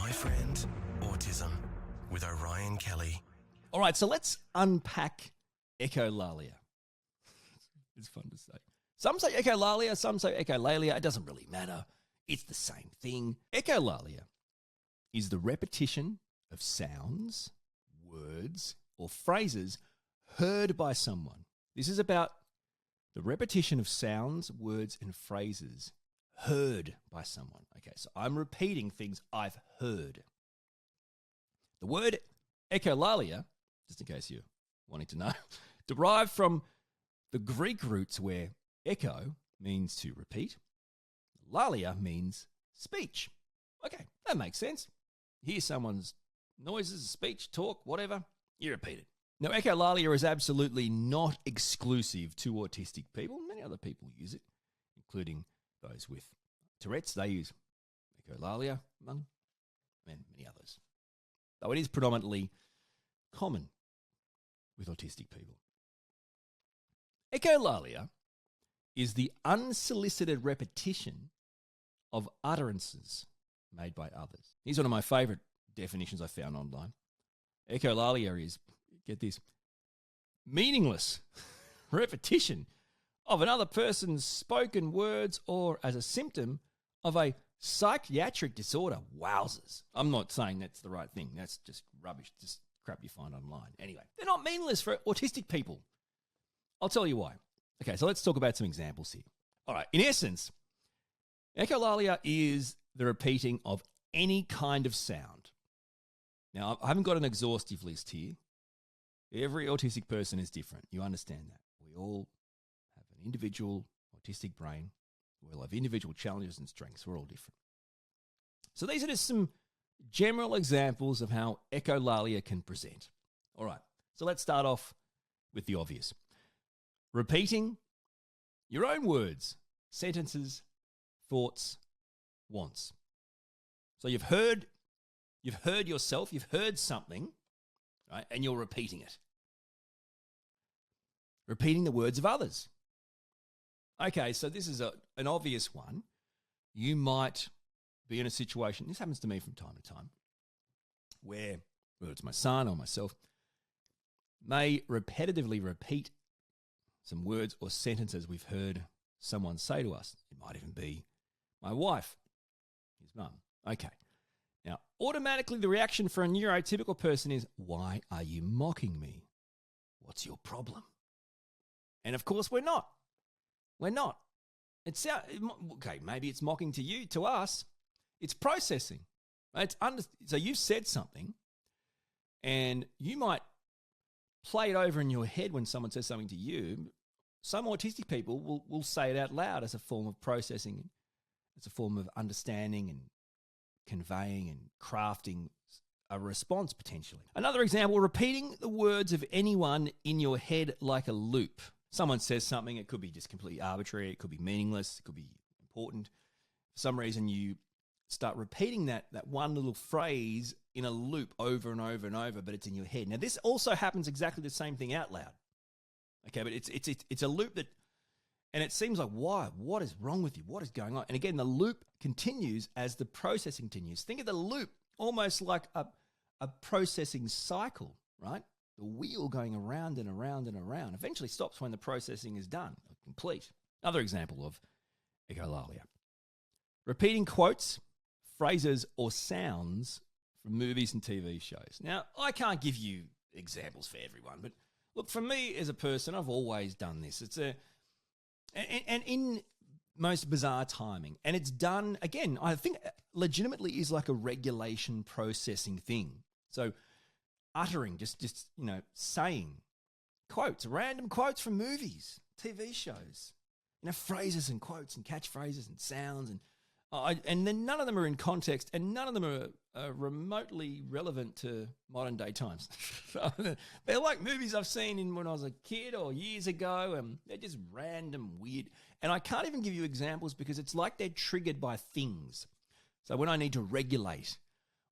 My Friend Autism with Orion Kelly. All right, so let's unpack echolalia. It's fun to say. Some say echolalia, some say echolalia. It doesn't really matter. It's the same thing. Echolalia is the repetition of sounds, words, or phrases heard by someone. This is about the repetition of sounds, words, and phrases heard by someone. Okay, so I'm repeating things I've heard. The word echolalia, just in case you're wanting to know, derived from the Greek roots where echo means to repeat, lalia means speech. Okay, that makes sense. You hear someone's noises, speech, talk, whatever, you repeat it. Now, echolalia is absolutely not exclusive to autistic people. Many other people use it, including those with Tourette's. They use echolalia, among many others. Though it is predominantly common with autistic people. Echolalia is the unsolicited repetition of utterances made by others. Here's one of my favourite definitions I found online. Echolalia is, get this, meaningless repetition of another person's spoken words or as a symptom of a psychiatric disorder. Wowzers. I'm not saying that's the right thing. That's just rubbish, just crap you find online. Anyway, they're not meaningless for autistic people. I'll tell you why. Okay, so let's talk about some examples here. All right, in essence, echolalia is the repeating of any kind of sound. Now, I haven't got an exhaustive list here. Every autistic person is different. You understand that. We all have an individual autistic brain. We all have individual challenges and strengths. We're all different. So these are just some general examples of how echolalia can present. All right, so let's start off with the obvious. Repeating your own words, sentences, thoughts, wants. So you've heard yourself, you've heard something, right, and you're repeating it. Repeating the words of others. Okay, so this is an obvious one. You might be in a situation, this happens to me from time to time, where, whether it's my son or myself, may repetitively repeat some words or sentences we've heard someone say to us. It might even be my wife, his mum. Okay. Now, automatically the reaction for a neurotypical person is, why are you mocking me? What's your problem? And of course, we're not. We're not. Okay, maybe it's mocking to you, to us. It's processing. Right? So you've said something, and you might play it over in your head when someone says something to you. Some autistic people will say it out loud as a form of processing, as a form of understanding and conveying and crafting a response potentially. Another example, repeating the words of anyone in your head like a loop. Someone says something, it could be just completely arbitrary, it could be meaningless, it could be important. For some reason, you start repeating that one little phrase in a loop over and over and over, but it's in your head. Now, this also happens exactly the same thing out loud. Okay, but it's a loop that, and it seems like, why? What is wrong with you? What is going on? And again, the loop continues as the processing continues. Think of the loop almost like a processing cycle, right? The wheel going around and around and around eventually stops when the processing is done, complete. Another example of echolalia. Repeating quotes, phrases, or sounds from movies and TV shows. Now, I can't give you examples for everyone, but look, for me as a person, I've always done this. And in most bizarre timing. And it's done, again, I think legitimately is like a regulation processing thing. So uttering, just saying quotes, random quotes from movies, TV shows, phrases and quotes and catchphrases and sounds. And then none of them are in context and none of them are remotely relevant to modern day times. They're like movies I've seen when I was a kid or years ago, and they're just random, weird. And I can't even give you examples because it's like they're triggered by things. So when I need to regulate,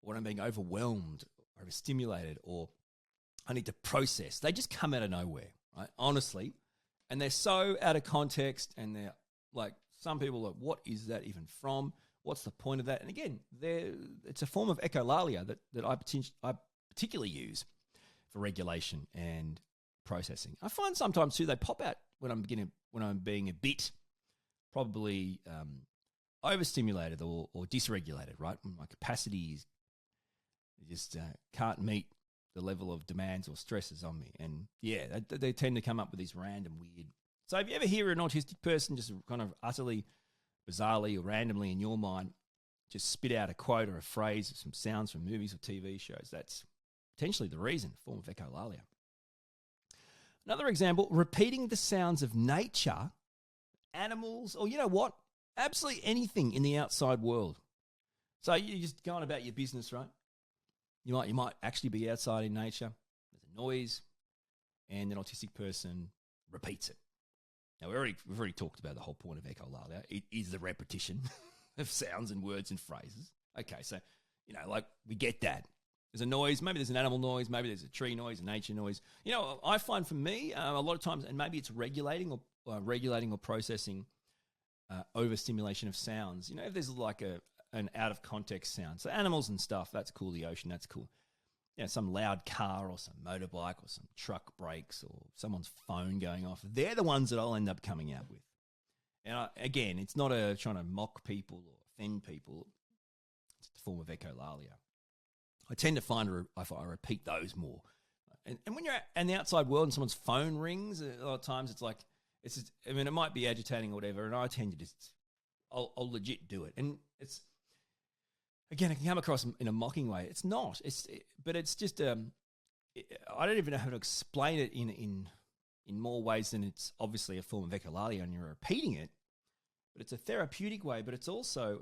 or when I'm being overwhelmed, or overstimulated, or I need to process, they just come out of nowhere, right? Honestly. And they're so out of context, and they're like, some people are like, what is that even from? What's the point of that? And again, it's a form of echolalia that I particularly use for regulation and processing. I find sometimes too they pop out when I'm being a bit probably overstimulated or dysregulated, right? When my capacity is just can't meet the level of demands or stresses on me. And yeah, they tend to come up with these random weird. So if you ever hear an autistic person just kind of utterly, bizarrely or randomly in your mind just spit out a quote or a phrase or some sounds from movies or TV shows, that's potentially the reason, a form of echolalia. Another example, repeating the sounds of nature, animals, or you know what? Absolutely anything in the outside world. So you're just going about your business, right? You might actually be outside in nature. There's a noise, and an autistic person repeats it. Now we've already talked about the whole point of echolalia. It is the repetition of sounds and words and phrases. Okay, so like we get that. There's a noise. Maybe there's an animal noise. Maybe there's a tree noise, a nature noise. I find for me a lot of times, and maybe it's regulating or processing overstimulation of sounds. If there's like an out of context sound. So animals and stuff, that's cool. The ocean, that's cool. Some loud car or some motorbike or some truck brakes or someone's phone going off. They're the ones that I'll end up coming out with. And again, it's not trying to mock people or offend people. It's a form of echolalia. I tend to find I repeat those more. And when you're in the outside world and someone's phone rings, a lot of times it's like, it might be agitating or whatever, and I tend to I'll legit do it. And again, it can come across in a mocking way. It's not. But it's just I don't even know how to explain it in more ways than it's obviously a form of echolalia and you're repeating it. But it's a therapeutic way. But it's also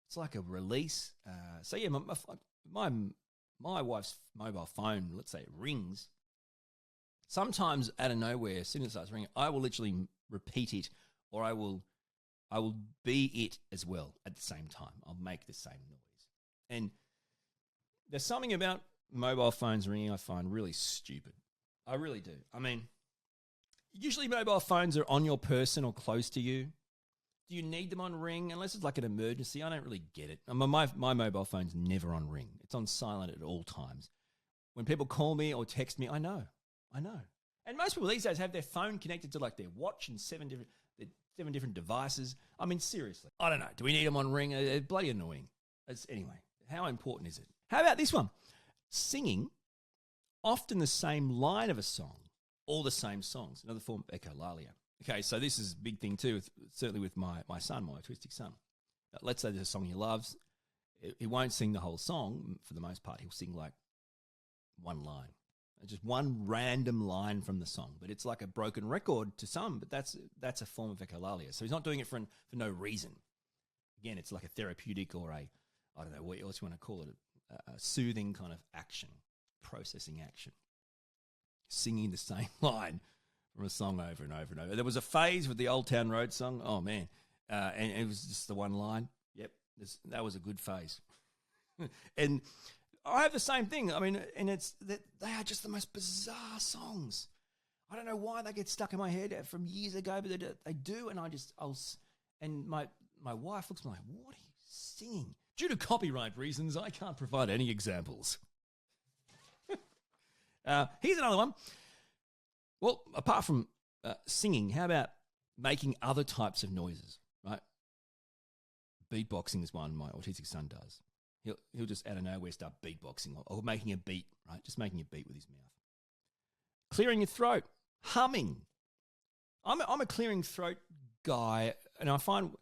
it's like a release. So yeah, my wife's mobile phone, let's say it rings. Sometimes out of nowhere, as soon as it starts ringing, I will literally repeat it, or I will be it as well at the same time. I'll make the same noise. And there's something about mobile phones ringing I find really stupid. I really do. I mean, usually mobile phones are on your person or close to you. Do you need them on ring? Unless it's like an emergency, I don't really get it. My mobile phone's never on ring. It's on silent at all times. When people call me or text me, I know. And most people these days have their phone connected to like their watch and seven different devices. I mean, seriously. I don't know. Do we need them on ring? It's bloody annoying. Anyway, how important is it? How about this one? Singing often the same line of a song, all the same songs. Another form of echolalia. Okay, so this is a big thing too, certainly with my son, my autistic son. Let's say there's a song he loves. He won't sing the whole song for the most part. He'll sing like one line. Just one random line from the song, but it's like a broken record to some, but that's a form of echolalia. So he's not doing it for no reason. Again, it's like a therapeutic or I don't know what else you want to call it, a soothing kind of action, processing action. Singing the same line from a song over and over and over. There was a phase with the Old Town Road song. Oh, man. And it was just the one line. Yep, that was a good phase. And I have the same thing. I mean, and they are just the most bizarre songs. I don't know why they get stuck in my head from years ago, but they do. And and my wife looks at me like, what are you singing? Due to copyright reasons, I can't provide any examples. Here's another one. Well, apart from singing, how about making other types of noises, right? Beatboxing is one my autistic son does. He'll just out of nowhere start beatboxing or making a beat, right? Just making a beat with his mouth. Clearing your throat, humming. I'm a clearing throat guy, and I find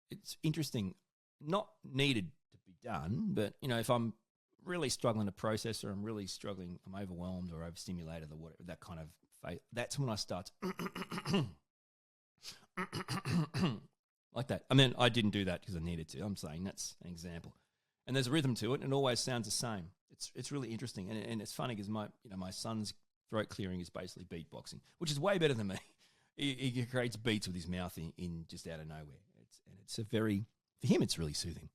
it's interesting, not needed to be done, but if I'm really struggling to process or I'm really struggling, I'm overwhelmed or overstimulated or whatever, that kind of phase, that's when I start like that. I mean, I didn't do that because I needed to. I'm saying that's an example. And there's a rhythm to it, and it always sounds the same. It's really interesting, and it's funny because my son's throat clearing is basically beatboxing, which is way better than me. He creates beats with his mouth in just out of nowhere. For him, it's really soothing.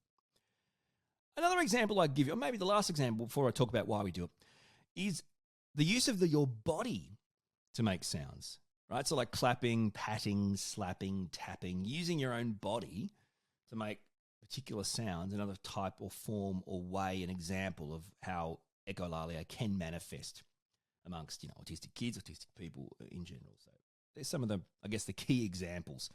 Another example I'd give you, or maybe the last example before I talk about why we do it, is the use of your body to make sounds, right? So like clapping, patting, slapping, tapping, using your own body to make particular sounds, another type or form or way, an example of how echolalia can manifest amongst, autistic kids, autistic people in general. So there's some of the, I guess, the key examples.